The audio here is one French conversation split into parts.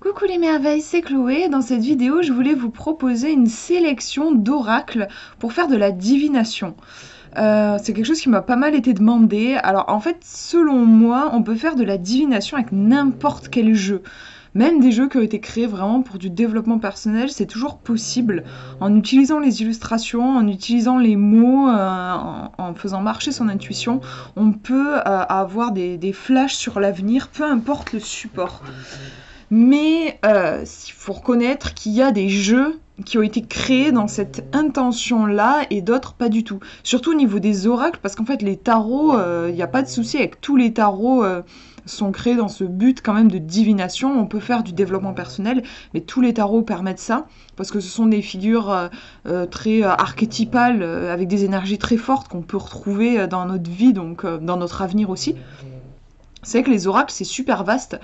Coucou les merveilles, c'est Chloé. Dans cette vidéo, je voulais vous proposer une sélection d'oracles pour faire de la divination. C'est quelque chose qui m'a pas mal été demandé. Alors en fait, selon moi, on peut faire de la divination avec n'importe quel jeu. Même des jeux qui ont été créés vraiment pour du développement personnel, c'est toujours possible. En utilisant les illustrations, en utilisant les mots, en faisant marcher son intuition, on peut avoir des flashs sur l'avenir, peu importe le support. Mais il faut reconnaître qu'il y a des jeux qui ont été créés dans cette intention-là et d'autres pas du tout. Surtout au niveau des oracles, parce qu'en fait les tarots, il n'y a pas de souci avec tous les tarots sont créés dans ce but quand même de divination. On peut faire du développement personnel, mais tous les tarots permettent ça, parce que ce sont des figures très archétypales, avec des énergies très fortes qu'on peut retrouver dans notre vie, donc dans notre avenir aussi. C'est vrai que les oracles, c'est super vaste.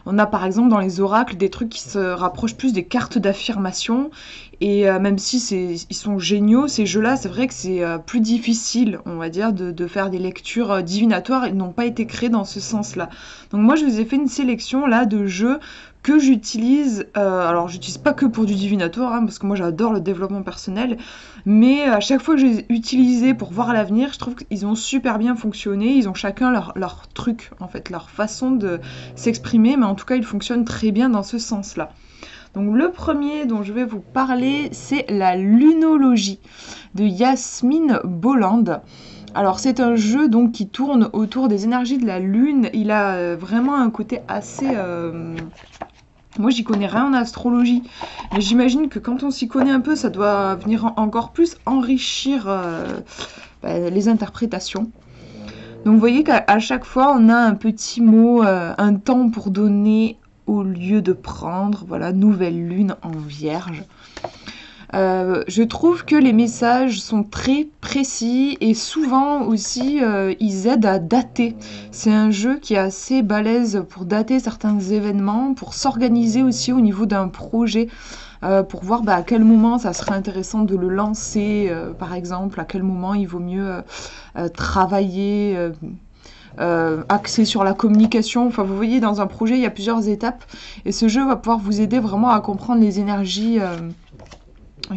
On a par exemple dans les oracles des trucs qui se rapprochent plus des cartes d'affirmation. Et même si ils sont géniaux, ces jeux-là, c'est vrai que c'est plus difficile, on va dire, de faire des lectures divinatoires. Ils n'ont pas été créés dans ce sens-là. Donc moi, je vous ai fait une sélection là de jeux que j'utilise. Alors, j'utilise pas que pour du divinatoire, hein, parce que moi, j'adore le développement personnel. Mais à chaque fois que je les ai utilisés pour voir l'avenir, je trouve qu'ils ont super bien fonctionné. Ils ont chacun leur truc, en fait, leur façon de s'exprimer. Mais en tout cas, ils fonctionnent très bien dans ce sens-là. Donc le premier dont je vais vous parler, c'est la lunologie de Yasmine Bolland. Alors c'est un jeu donc qui tourne autour des énergies de la lune. Il a vraiment un côté assez... Moi j'y connais rien en astrologie, mais j'imagine que quand on s'y connaît un peu, ça doit venir encore plus enrichir les interprétations. Donc vous voyez qu'à chaque fois on a un petit mot, un temps pour donner au lieu de prendre, voilà, nouvelle lune en vierge. Je trouve que les messages sont très précis et souvent aussi ils aident à dater. C'est un jeu qui est assez balèze pour dater certains événements, pour s'organiser aussi au niveau d'un projet, pour voir à quel moment ça serait intéressant de le lancer, par exemple, à quel moment il vaut mieux travailler. Axé sur la communication. Enfin, vous voyez, dans un projet, il y a plusieurs étapes. Et ce jeu va pouvoir vous aider vraiment à comprendre les énergies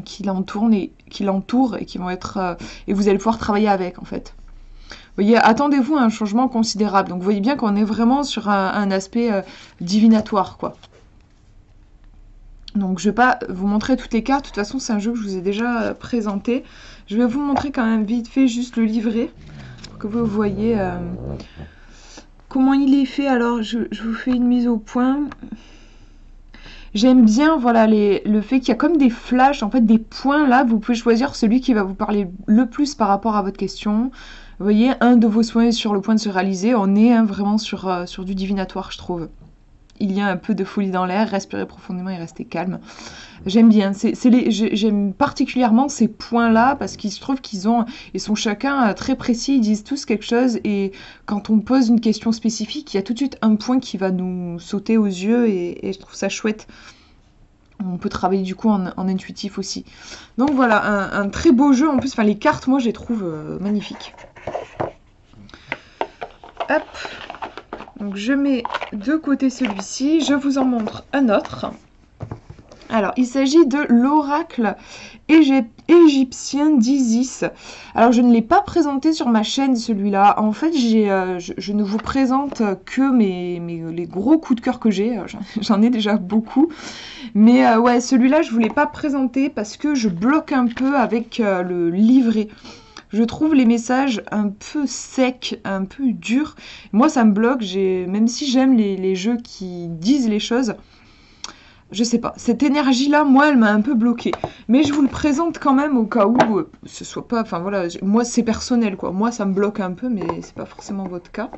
qui l'entourent et qui vont être... et vous allez pouvoir travailler avec, en fait. Vous voyez, attendez-vous à un changement considérable. Donc, vous voyez bien qu'on est vraiment sur un aspect divinatoire, quoi. Donc, je ne vais pas vous montrer toutes les cartes. De toute façon, c'est un jeu que je vous ai déjà présenté. Je vais vous montrer quand même vite fait juste le livret, pour que vous voyez comment il est fait. Alors, je vous fais une mise au point. J'aime bien, voilà, le fait qu'il y a comme des flashs, en fait, des points là. Vous pouvez choisir celui qui va vous parler le plus par rapport à votre question. Vous voyez, un de vos soins est sur le point de se réaliser. On est vraiment sur du divinatoire, je trouve. Il y a un peu de folie dans l'air, respirez profondément et restez calme. J'aime bien, j'aime particulièrement ces points-là parce qu'ils se trouvent ils sont chacun très précis, ils disent tous quelque chose et quand on pose une question spécifique, il y a tout de suite un point qui va nous sauter aux yeux et je trouve ça chouette. On peut travailler du coup en intuitif aussi. Donc voilà, un très beau jeu en plus, enfin les cartes, moi je les trouve magnifiques. Hop, donc je mets de côté celui-ci, je vous en montre un autre. Alors, il s'agit de l'oracle égyptien d'Isis. Alors, je ne l'ai pas présenté sur ma chaîne, celui-là. En fait, je ne vous présente que les gros coups de cœur que j'ai. J'en ai déjà beaucoup. Mais ouais, celui-là, je ne voulais pas présenter parce que je bloque un peu avec le livret. Je trouve les messages un peu secs, un peu durs. Moi, ça me bloque. Même si j'aime les jeux qui disent les choses, je sais pas, cette énergie-là, moi, elle m'a un peu bloquée. Mais je vous le présente quand même au cas où ce soit pas... Enfin voilà, moi, c'est personnel, quoi. Moi, ça me bloque un peu, mais c'est pas forcément votre cas.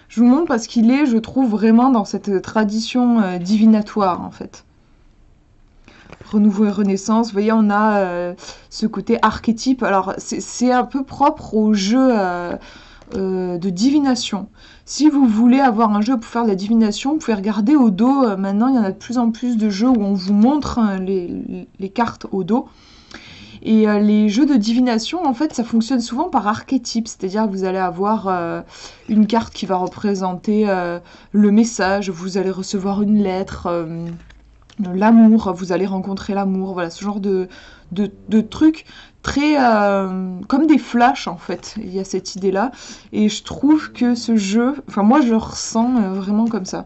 Je vous montre parce qu'il est, je trouve, vraiment dans cette tradition divinatoire, en fait. Renouveau et renaissance, vous voyez, on a ce côté archétype. Alors, c'est un peu propre au jeu... de divination. Si vous voulez avoir un jeu pour faire de la divination, vous pouvez regarder au dos. Maintenant, il y en a de plus en plus de jeux où on vous montre les cartes au dos. Et les jeux de divination, en fait, ça fonctionne souvent par archétype, c'est-à-dire que vous allez avoir une carte qui va représenter le message, vous allez recevoir une lettre, l'amour, vous allez rencontrer l'amour, voilà, ce genre de trucs très comme des flashs en fait, il y a cette idée-là, et je trouve que ce jeu, enfin moi je le ressens vraiment comme ça.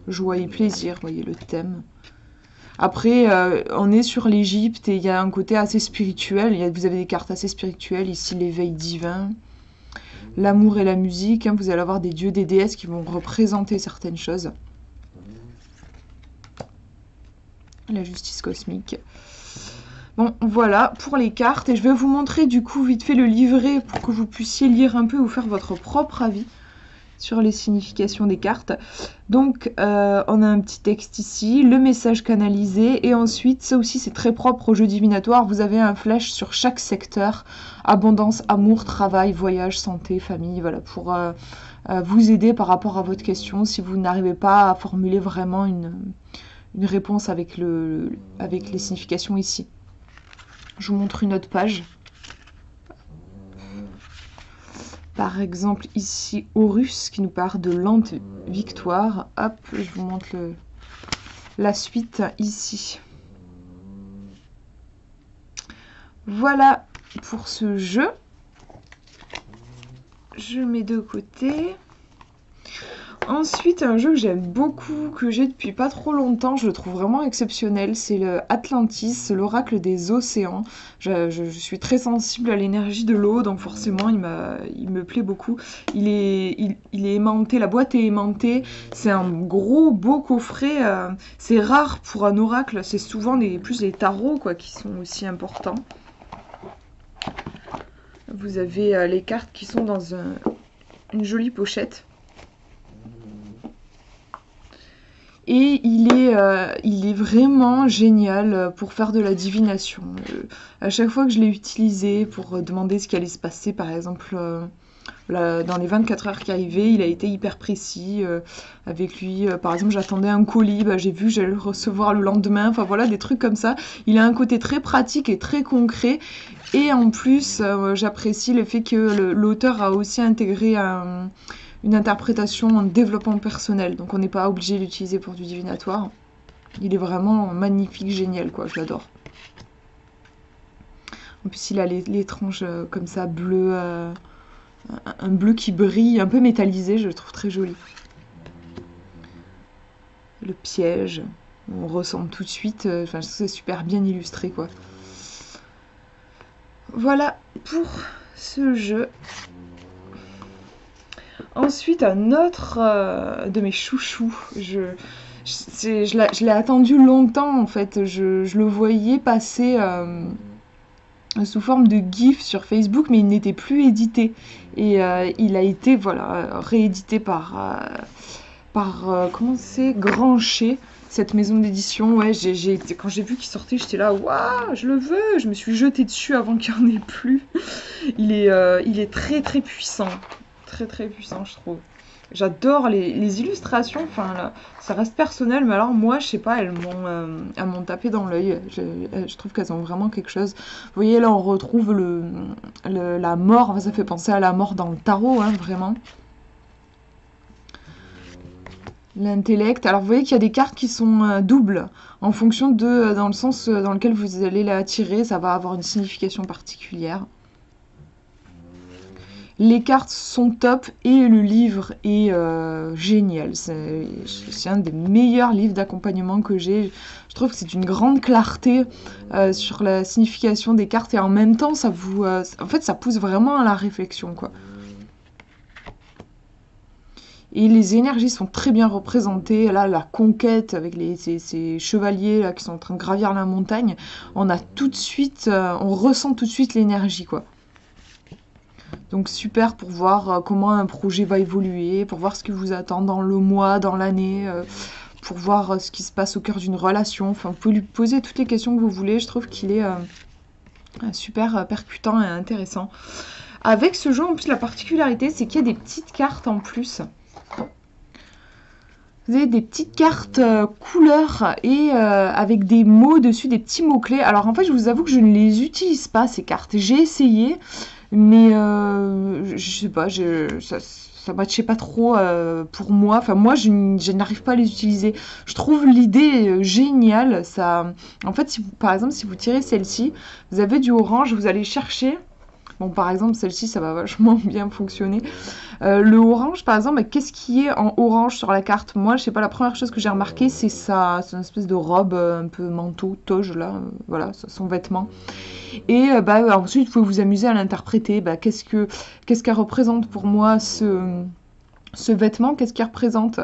Joie et plaisir, vous voyez le thème. Après, on est sur l'Égypte et il y a un côté assez spirituel. Vous avez des cartes assez spirituelles. Ici, l'éveil divin, l'amour et la musique. Hein, vous allez avoir des dieux, des déesses qui vont représenter certaines choses. La justice cosmique. Bon, voilà pour les cartes. Et je vais vous montrer du coup vite fait le livret pour que vous puissiez lire un peu ou faire votre propre avis sur les significations des cartes. Donc on a un petit texte ici, le message canalisé, et ensuite ça aussi c'est très propre au jeu divinatoire, vous avez un flash sur chaque secteur, abondance, amour, travail, voyage, santé, famille, voilà, pour vous aider par rapport à votre question si vous n'arrivez pas à formuler vraiment une réponse avec les significations ici. Je vous montre une autre page. Par exemple, ici, Horus, qui nous parle de lente victoire. Hop, je vous montre la suite ici. Voilà pour ce jeu. Je mets de côté. Ensuite, un jeu que j'aime beaucoup, que j'ai depuis pas trop longtemps, je le trouve vraiment exceptionnel, c'est le Atlantis, l'oracle des océans. Je suis très sensible à l'énergie de l'eau, donc forcément il me plaît beaucoup. Il est aimanté, la boîte est aimantée, c'est un gros beau coffret, c'est rare pour un oracle, c'est souvent plus les tarots quoi, qui sont aussi importants. Vous avez les cartes qui sont dans une jolie pochette. Et il est vraiment génial pour faire de la divination. À chaque fois que je l'ai utilisé pour demander ce qui allait se passer, par exemple, dans les 24 heures qui arrivaient, il a été hyper précis. Avec lui, par exemple, j'attendais un colis, j'ai vu que j'allais le recevoir le lendemain. Enfin voilà, des trucs comme ça. Il a un côté très pratique et très concret. Et en plus, j'apprécie le fait que l'auteur a aussi intégré une interprétation en développement personnel, donc on n'est pas obligé de l'utiliser pour du divinatoire. Il est vraiment magnifique, génial, quoi, je l'adore. En plus, il a les tranches comme ça, bleu, un bleu qui brille, un peu métallisé, je le trouve très joli. Le piège, on ressent tout de suite, je trouve que c'est super bien illustré, quoi. Voilà pour ce jeu. Ensuite, un autre de mes chouchous. Je l'ai attendu longtemps, en fait. Je le voyais passer sous forme de GIF sur Facebook, mais il n'était plus édité. Et il a été, voilà, réédité par comment c'est, Grancher, cette maison d'édition. Ouais, quand j'ai vu qu'il sortait, j'étais là, waouh, je le veux. Je me suis jetée dessus avant qu'il n'y en ait plus. Il est très très puissant. Très très puissant, je trouve. J'adore les illustrations, enfin là, ça reste personnel, mais alors moi je sais pas, elles m'ont tapé dans l'œil. Je trouve qu'elles ont vraiment quelque chose. Vous voyez là on retrouve la mort, enfin, ça fait penser à la mort dans le tarot, hein, vraiment. L'intellect. Alors vous voyez qu'il y a des cartes qui sont doubles en fonction dans le sens dans lequel vous allez la tirer, ça va avoir une signification particulière. Les cartes sont top et le livre est génial. C'est un des meilleurs livres d'accompagnement que j'ai. Je trouve que c'est une grande clarté sur la signification des cartes et en même temps, ça vous, en fait, ça pousse vraiment à la réflexion, quoi. Et les énergies sont très bien représentées. Là, la conquête avec ces chevaliers là, qui sont en train de gravir la montagne, on a tout de suite, on ressent tout de suite l'énergie, quoi. Donc super pour voir comment un projet va évoluer, pour voir ce qui vous attend dans le mois, dans l'année, pour voir ce qui se passe au cœur d'une relation. Enfin, vous pouvez lui poser toutes les questions que vous voulez. Je trouve qu'il est super percutant et intéressant. Avec ce jeu, en plus, la particularité, c'est qu'il y a des petites cartes en plus. Vous avez des petites cartes couleurs et avec des mots dessus, des petits mots-clés. Alors en fait, je vous avoue que je ne les utilise pas, ces cartes. J'ai essayé, mais je sais pas, ça matchait pas trop pour moi. Enfin, moi, je n'arrive pas à les utiliser. Je trouve l'idée géniale. Ça, en fait, si par exemple, si vous tirez celle-ci, vous avez du orange, vous allez chercher. Bon, par exemple, celle-ci, ça va vachement bien fonctionner. Le orange, par exemple, qu'est-ce qui est en orange sur la carte? Moi, je sais pas, la première chose que j'ai remarqué, c'est ça, c'est une espèce de robe un peu manteau, toge, là, voilà, son vêtement. Et ensuite, vous pouvez vous amuser à l'interpréter. Qu'est-ce qu'elle représente pour moi ce vêtement, qu'est-ce qu'il représente?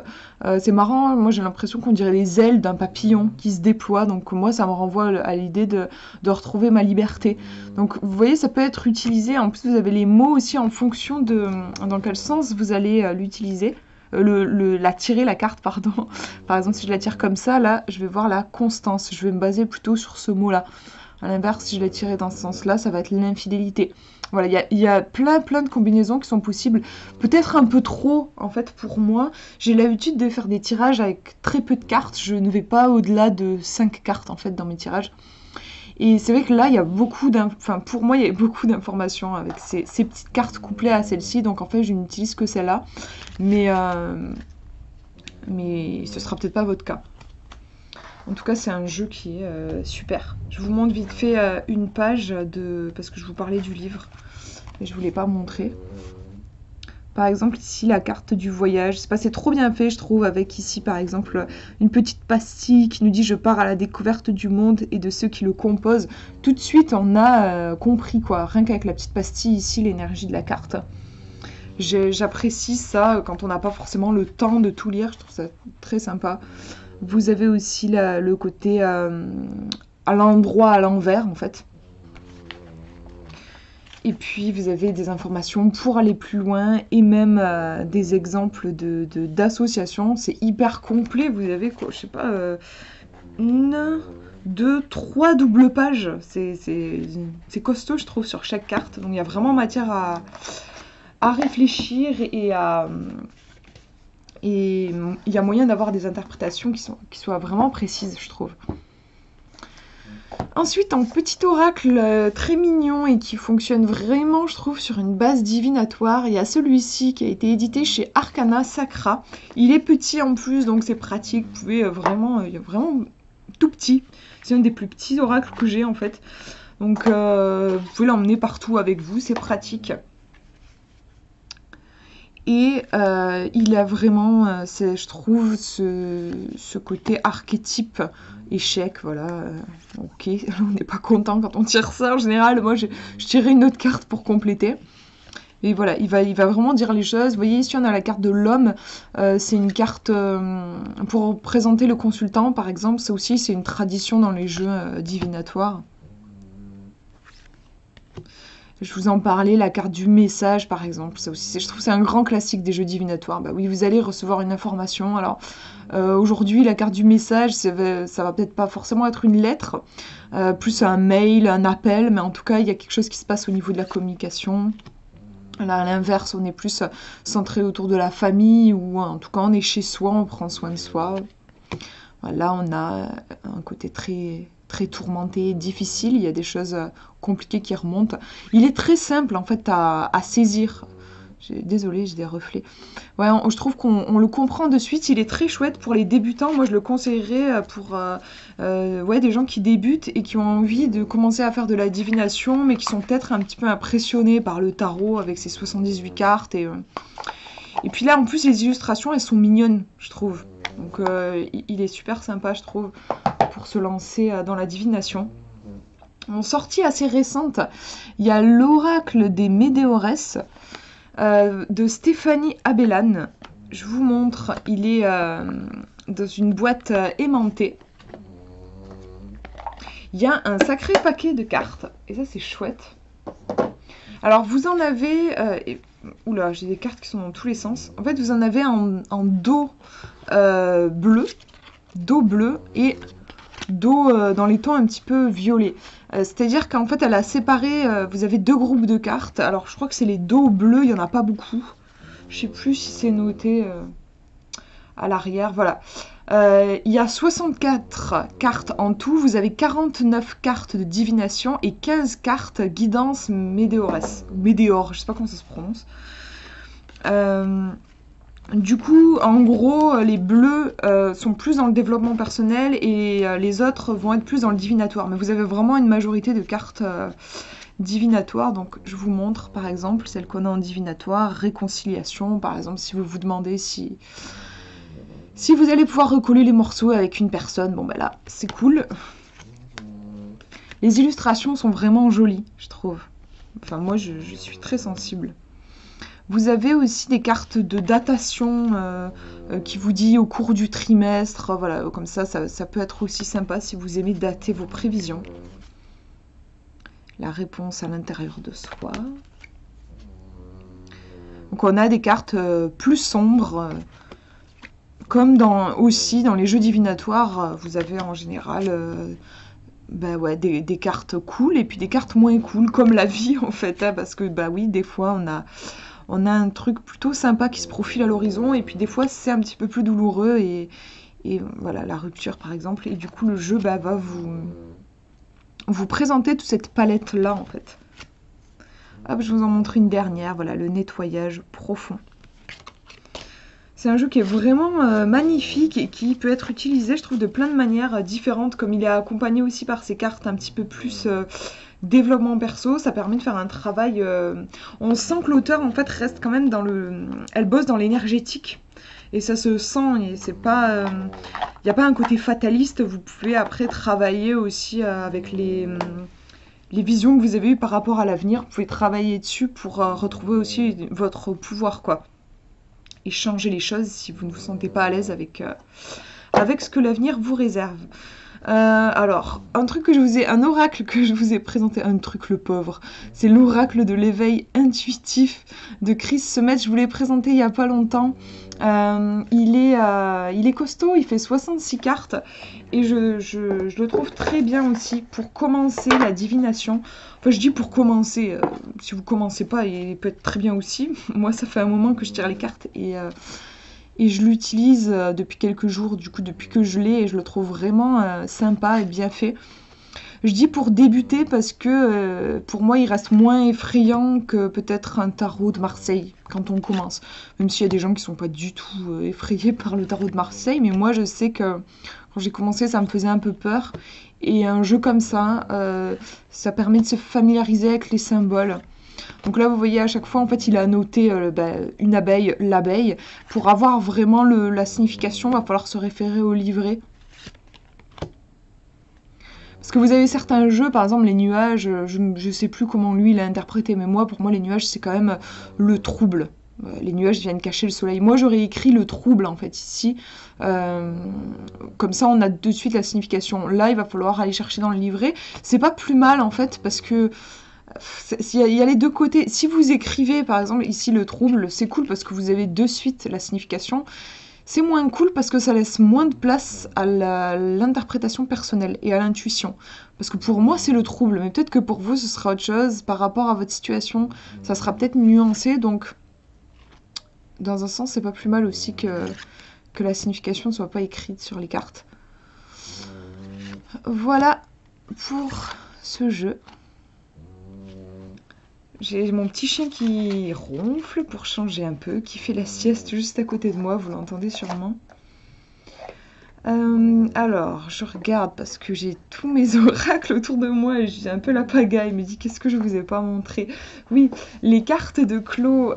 C'est marrant, moi j'ai l'impression qu'on dirait les ailes d'un papillon qui se déploie, donc moi ça me renvoie à l'idée de retrouver ma liberté. Donc vous voyez, ça peut être utilisé, en plus vous avez les mots aussi en fonction de dans quel sens vous allez l'utiliser. La tirer, la carte, pardon. Par exemple, si je la tire comme ça, là, je vais voir la constance. Je vais me baser plutôt sur ce mot-là. À l'inverse, si je la tirais dans ce sens-là, ça va être l'infidélité. Voilà, il y a plein de combinaisons qui sont possibles. Peut-être un peu trop, en fait, pour moi. J'ai l'habitude de faire des tirages avec très peu de cartes. Je ne vais pas au-delà de 5 cartes, en fait, dans mes tirages. Et c'est vrai que là, il y a pour moi, il y a beaucoup d'informations avec ces petites cartes couplées à celle-ci. Donc, en fait, je n'utilise que celle-là. Mais ce sera peut-être pas votre cas. En tout cas, c'est un jeu qui est super. Je vous montre vite fait une page parce que je vous parlais du livre et je voulais pas montrer. Par exemple, ici, la carte du voyage. C'est trop bien fait, je trouve, avec ici, par exemple, une petite pastille qui nous dit « Je pars à la découverte du monde et de ceux qui le composent ». Tout de suite, on a compris, quoi. Rien qu'avec la petite pastille, ici, l'énergie de la carte. J'apprécie ça quand on n'a pas forcément le temps de tout lire. Je trouve ça très sympa. Vous avez aussi le côté à l'endroit, à l'envers, en fait. Et puis, vous avez des informations pour aller plus loin et même des exemples d'associations. C'est hyper complet. Vous avez, quoi, je sais pas, une, deux, trois doubles pages. C'est costaud, je trouve, sur chaque carte. Donc, il y a vraiment matière à réfléchir et il y a moyen d'avoir des interprétations qui soient vraiment précises, je trouve. Ensuite, un petit oracle très mignon et qui fonctionne vraiment, je trouve, sur une base divinatoire. Il y a celui-ci qui a été édité chez Arcana Sacra. Il est petit en plus, donc c'est pratique. Vous pouvez il est vraiment tout petit. C'est un des plus petits oracles que j'ai en fait. Donc vous pouvez l'emmener partout avec vous, c'est pratique. Et il a vraiment, je trouve, ce côté archétype échec, voilà. Ok, on n'est pas content quand on tire ça en général. Moi, je tirais une autre carte pour compléter. Et voilà, il va vraiment dire les choses. Vous voyez, ici, on a la carte de l'homme. C'est une carte pour présenter le consultant, par exemple. Ça aussi, c'est une tradition dans les jeux divinatoires. Je vous en parlais, la carte du message, par exemple. Ça aussi, je trouve que c'est un grand classique des jeux divinatoires. Bah oui, vous allez recevoir une information. Alors, aujourd'hui, la carte du message, ça va peut-être pas forcément être une lettre, plus un mail, un appel, mais en tout cas, il y a quelque chose qui se passe au niveau de la communication. Là, à l'inverse, on est plus centré autour de la famille, ou en tout cas, on est chez soi, on prend soin de soi. Là, on a un côté très tourmenté, difficile. Il y a des choses compliquées qui remontent. Il est très simple, en fait, à saisir. Désolée, j'ai des reflets. Ouais, je trouve qu'on le comprend de suite. Il est très chouette pour les débutants. Moi, je le conseillerais pour des gens qui débutent et qui ont envie de commencer à faire de la divination, mais qui sont peut-être un petit peu impressionnés par le tarot avec ses 78 cartes. Et puis là, en plus, les illustrations, elles sont mignonnes, je trouve. Donc, il est super sympa, je trouve, pour se lancer dans la divination. En sortie assez récente, il y a l'oracle des Médéores de Stéphanie Abellan. Je vous montre, il est dans une boîte aimantée. Il y a un sacré paquet de cartes, et ça c'est chouette. Alors vous en avez... oula, j'ai des cartes qui sont dans tous les sens. En fait, vous en avez en dos bleu et dos dans les tons un petit peu violets. C'est-à-dire qu'en fait, elle a séparé, vous avez deux groupes de cartes. Alors, je crois que c'est les dos bleus, il n'y en a pas beaucoup. Je sais plus si c'est noté à l'arrière, voilà. Il y a 64 cartes en tout, vous avez 49 cartes de divination et 15 cartes guidance Médéores. Médéor, je sais pas comment ça se prononce. Du coup, en gros, les bleus sont plus dans le développement personnel et les autres vont être plus dans le divinatoire. Mais vous avez vraiment une majorité de cartes divinatoires. Donc, je vous montre, par exemple, celle qu'on a en divinatoire, réconciliation. Par exemple, si vous vous demandez si vous allez pouvoir recoller les morceaux avec une personne, bon ben là, c'est cool. Les illustrations sont vraiment jolies, je trouve. Enfin, moi, je suis très sensible. Vous avez aussi des cartes de datation qui vous dit au cours du trimestre. Voilà, comme ça peut être aussi sympa si vous aimez dater vos prévisions. La réponse à l'intérieur de soi. Donc on a des cartes plus sombres. Comme aussi dans les jeux divinatoires, vous avez en général ouais, des cartes cool et puis des cartes moins cool, comme la vie en fait. Hein, parce que bah oui, des fois on a un truc plutôt sympa qui se profile à l'horizon et puis des fois c'est un petit peu plus douloureux et voilà, la rupture par exemple. Et du coup le jeu va vous présenter toute cette palette là en fait. Hop, je vous en montre une dernière, voilà, le nettoyage profond. C'est un jeu qui est vraiment magnifique et qui peut être utilisé, je trouve, de plein de manières différentes, comme il est accompagné aussi par ces cartes un petit peu plus développement perso. Ça permet de faire un travail... On sent que l'auteur, en fait, reste quand même dans le... Elle bosse dans l'énergétique. Et ça se sent, et c'est pas... Il n'y a pas un côté fataliste. Vous pouvez après travailler aussi avec les visions que vous avez eues par rapport à l'avenir. Vous pouvez travailler dessus pour retrouver aussi votre pouvoir, quoi. Et changer les choses si vous ne vous sentez pas à l'aise avec ce que l'avenir vous réserve. Alors, un oracle que je vous ai présenté, un truc le pauvre, c'est l'oracle de l'éveil intuitif de Chris Semet. Je vous l'ai présenté il y a pas longtemps. Il est costaud, il fait 66 cartes et je le trouve très bien aussi pour commencer la divination. Enfin, je dis pour commencer, si vous commencez pas, il peut être très bien aussi. Moi, ça fait un moment que je tire les cartes et je l'utilise depuis quelques jours, du coup, depuis que je l'ai, et je le trouve vraiment sympa et bien fait. Je dis pour débuter parce que pour moi, il reste moins effrayant que peut-être un tarot de Marseille quand on commence. Même s'il y a des gens qui sont pas du tout effrayés par le tarot de Marseille, mais moi, je sais que quand j'ai commencé, ça me faisait un peu peur. Et un jeu comme ça, ça permet de se familiariser avec les symboles. Donc là, vous voyez, à chaque fois, en fait, il a noté une abeille, l'abeille. Pour avoir vraiment la signification, il va falloir se référer au livret. Parce que vous avez certains jeux, par exemple les nuages, je sais plus comment lui il a interprété, mais moi, pour moi, les nuages, c'est quand même le trouble. Les nuages viennent cacher le soleil. Moi, j'aurais écrit le trouble, en fait, ici. Comme ça, on a de suite la signification. Là, il va falloir aller chercher dans le livret. C'est pas plus mal, en fait, parce que il y a les deux côtés. Si vous écrivez, par exemple, ici le trouble, c'est cool parce que vous avez de suite la signification. C'est moins cool parce que ça laisse moins de place à l'interprétation personnelle et à l'intuition. Parce que pour moi, c'est le trouble, mais peut-être que pour vous, ce sera autre chose. Par rapport à votre situation, ça sera peut-être nuancé. Donc, dans un sens, c'est pas plus mal aussi que la signification ne soit pas écrite sur les cartes. Voilà pour ce jeu. J'ai mon petit chien qui ronfle pour changer un peu, qui fait la sieste juste à côté de moi, vous l'entendez sûrement. Alors, je regarde parce que j'ai tous mes oracles autour de moi et j'ai un peu la pagaille. Il me dit qu'est-ce que je vous ai pas montré. Oui, les cartes de Clos,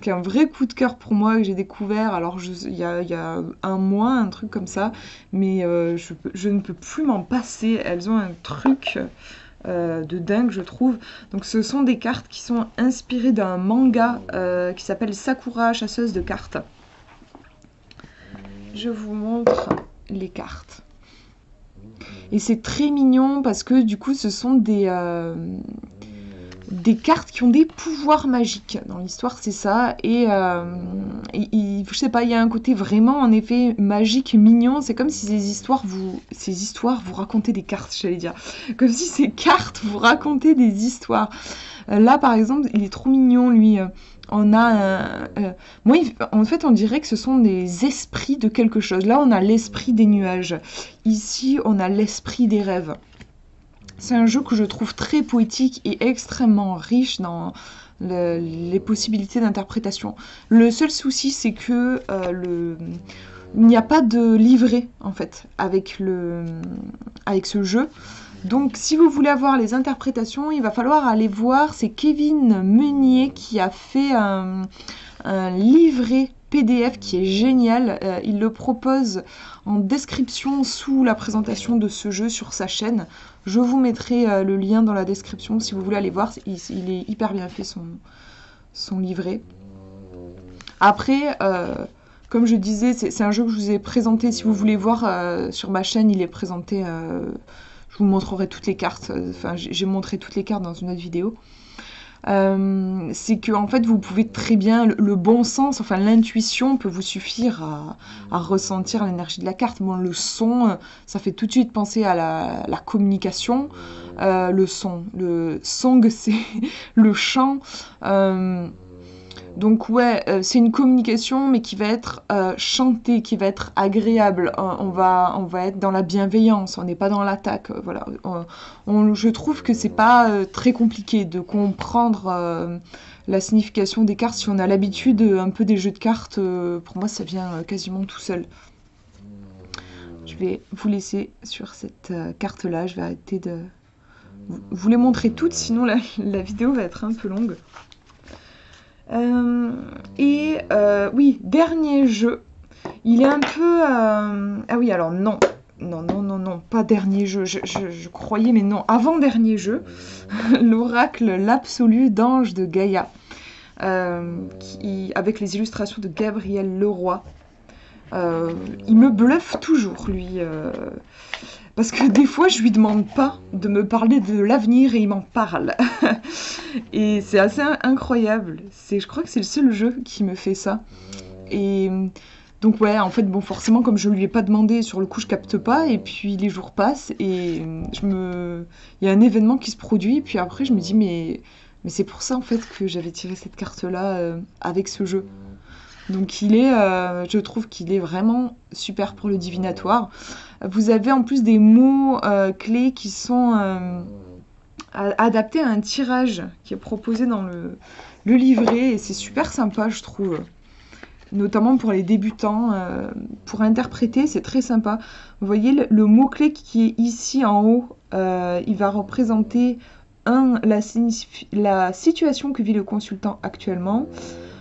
qui est un vrai coup de cœur pour moi que j'ai découvert. Alors, il y a un mois, un truc comme ça, mais je ne peux plus m'en passer. Elles ont un truc de dingue, je trouve. Donc ce sont des cartes qui sont inspirées d'un manga qui s'appelle Sakura, chasseuse de cartes. Je vous montre les cartes. Et c'est très mignon parce que du coup ce sont des des cartes qui ont des pouvoirs magiques. Dans l'histoire, c'est ça. Et je sais pas, il y a un côté vraiment, en effet, magique, mignon. C'est comme si ces histoires vous racontaient des cartes, j'allais dire. Comme si ces cartes vous racontaient des histoires. Là, par exemple, il est trop mignon, lui. On a moi, en fait, on dirait que ce sont des esprits de quelque chose. Là, on a l'esprit des nuages. Ici, on a l'esprit des rêves. C'est un jeu que je trouve très poétique et extrêmement riche dans les possibilités d'interprétation. Le seul souci, c'est que il n'y a pas de livret, en fait, avec ce jeu. Donc, si vous voulez avoir les interprétations, il va falloir aller voir. C'est Kevin Meunier qui a fait un livret PDF qui est génial. Il le propose en description sous la présentation de ce jeu sur sa chaîne. Je vous mettrai le lien dans la description si vous voulez aller voir. Il est hyper bien fait son livret. Après, comme je disais, c'est un jeu que je vous ai présenté. Si vous voulez voir sur ma chaîne, il est présenté. Je vous montrerai toutes les cartes. Enfin, j'ai montré toutes les cartes dans une autre vidéo. C'est que en fait vous pouvez très bien le bon sens, enfin l'intuition peut vous suffire à ressentir l'énergie de la carte. Bon, le son, ça fait tout de suite penser à la communication. Le song, c'est le chant. Donc ouais, c'est une communication, mais qui va être chantée, qui va être agréable. On va être dans la bienveillance, on n'est pas dans l'attaque. Voilà. Je trouve que c'est pas très compliqué de comprendre la signification des cartes. Si on a l'habitude un peu des jeux de cartes, pour moi ça vient quasiment tout seul. Je vais vous laisser sur cette carte-là. Je vais arrêter de vous les montrer toutes, sinon la vidéo va être un peu longue. Oui, dernier jeu. Il est un peu... Ah oui, alors non. Non, pas dernier jeu. Je croyais, mais non. Avant-dernier jeu. L'oracle, l'absolu d'Ange de Gaïa. Avec les illustrations de Gabriel Leroy. Il me bluffe toujours, lui. Parce que des fois, je lui demande pas de me parler de l'avenir et il m'en parle. Et c'est assez incroyable. Je crois que c'est le seul jeu qui me fait ça. Et donc ouais, en fait, bon, forcément, comme je lui ai pas demandé, sur le coup, je capte pas. Et puis les jours passent et il y a un événement qui se produit. Et puis après, je me dis, mais c'est pour ça, en fait, que j'avais tiré cette carte-là avec ce jeu. Donc je trouve qu'il est vraiment super pour le divinatoire. Vous avez en plus des mots clés qui sont adaptés à un tirage qui est proposé dans le livret. Et c'est super sympa, je trouve. Notamment pour les débutants. Pour interpréter, c'est très sympa. Vous voyez le mot-clé qui est ici en haut. Il va représenter la situation que vit le consultant actuellement.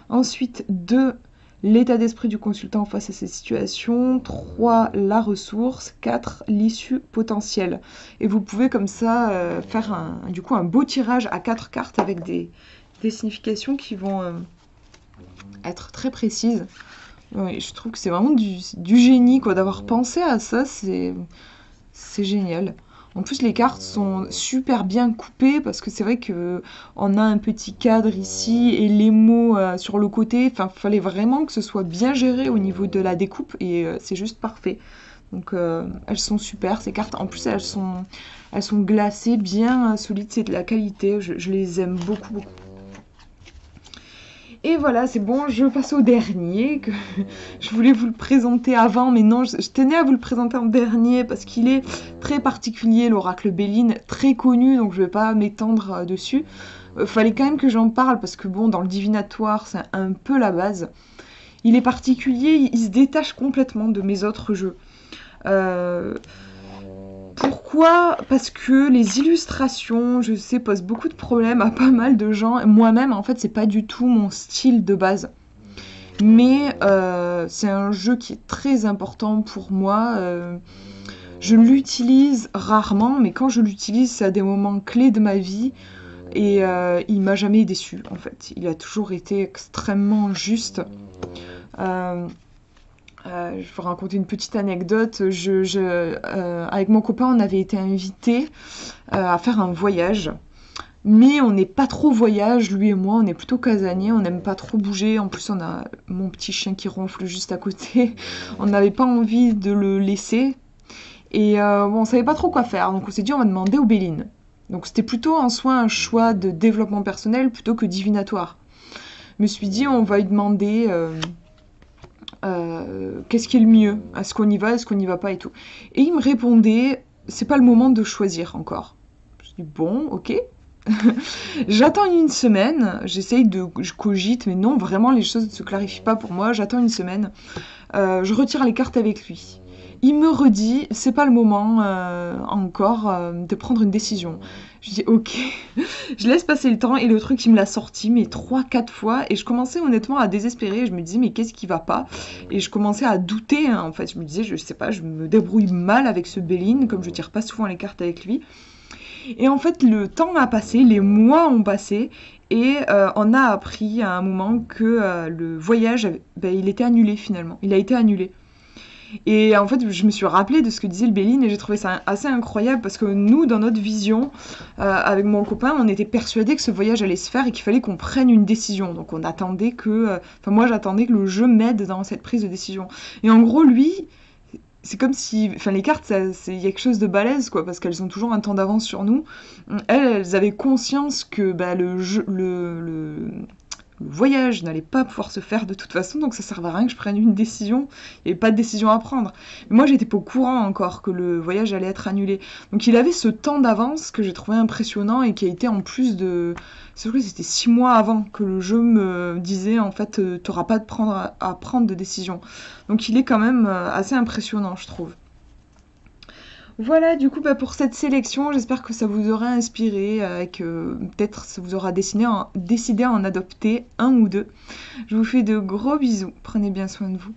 Ensuite, 2, l'état d'esprit du consultant face à ces situations. 3, la ressource. 4, l'issue potentielle. Et vous pouvez comme ça faire un beau tirage à 4 cartes avec des significations qui vont être très précises. Oui, je trouve que c'est vraiment du génie, quoi, d'avoir pensé à ça. C'est génial. En plus, les cartes sont super bien coupées parce que c'est vrai que on a un petit cadre ici et les mots sur le côté. Enfin, il fallait vraiment que ce soit bien géré au niveau de la découpe et c'est juste parfait. Donc, elles sont super ces cartes. En plus, elles sont glacées, bien solides. C'est de la qualité. Je les aime beaucoup, beaucoup. Et voilà, c'est bon, je passe au dernier, que je voulais vous le présenter avant, mais non, je tenais à vous le présenter en dernier, parce qu'il est très particulier, l'oracle Béline, très connu, donc je vais pas m'étendre dessus. Fallait quand même que j'en parle, parce que bon, dans le divinatoire, c'est un peu la base. Il est particulier, il se détache complètement de mes autres jeux. Pourquoi ? Parce que les illustrations, je sais, posent beaucoup de problèmes à pas mal de gens. Moi-même, en fait, c'est pas du tout mon style de base. Mais c'est un jeu qui est très important pour moi. Je l'utilise rarement, mais quand je l'utilise, c'est à des moments clés de ma vie. Et il m'a jamais déçu, en fait. Il a toujours été extrêmement juste. Je vous raconte une petite anecdote. Avec mon copain, on avait été invités à faire un voyage. Mais on n'est pas trop voyage, lui et moi, on est plutôt casanier, on n'aime pas trop bouger. En plus, on a mon petit chien qui ronfle juste à côté. On n'avait pas envie de le laisser. Et bon, on savait pas trop quoi faire, donc on s'est dit on va demander au Béline. Donc c'était plutôt en soi un choix de développement personnel plutôt que divinatoire. Je me suis dit on va lui demander qu'est-ce qui est le mieux, est-ce qu'on y va, est-ce qu'on n'y va pas et tout. Et il me répondait c'est pas le moment de choisir encore. Je dis bon, ok. J'attends une semaine, je cogite, mais non, vraiment les choses ne se clarifient pas pour moi. J'attends une semaine, je retire les cartes avec lui. Il me redit, c'est pas le moment encore de prendre une décision. Je dis ok, je laisse passer le temps et le truc il me l'a sorti mais 3, 4 fois et je commençais honnêtement à désespérer. Je me disais mais qu'est-ce qui va pas? Et je commençais à douter hein, en fait. Je me disais je sais pas, je me débrouille mal avec ce Béline comme je tire pas souvent les cartes avec lui. Et en fait, le temps a passé, les mois ont passé, et on a appris à un moment que le voyage, il était annulé finalement. Il a été annulé. Et en fait, je me suis rappelée de ce que disait le Béline et j'ai trouvé ça assez incroyable parce que nous, dans notre vision, avec mon copain, on était persuadés que ce voyage allait se faire et qu'il fallait qu'on prenne une décision. Donc on attendait que... Enfin, moi, j'attendais que le jeu m'aide dans cette prise de décision. Et en gros, lui, c'est comme si, enfin les cartes, il y a quelque chose de balèze quoi, parce qu'elles ont toujours un temps d'avance sur nous. Elles avaient conscience que le voyage n'allait pas pouvoir se faire de toute façon, donc ça servait à rien que je prenne une décision. Il n'y avait pas de décision à prendre. Mais moi, j'étais pas au courant encore que le voyage allait être annulé. Donc il avait ce temps d'avance que j'ai trouvé impressionnant et qui a été en plus de... C'est vrai que c'était 6 mois avant que le jeu me disait en fait, t'auras pas à prendre de décision. Donc il est quand même assez impressionnant, je trouve. Voilà, du coup, pour cette sélection, j'espère que ça vous aura inspiré, que peut-être ça vous aura décidé à en adopter un ou deux. Je vous fais de gros bisous, prenez bien soin de vous.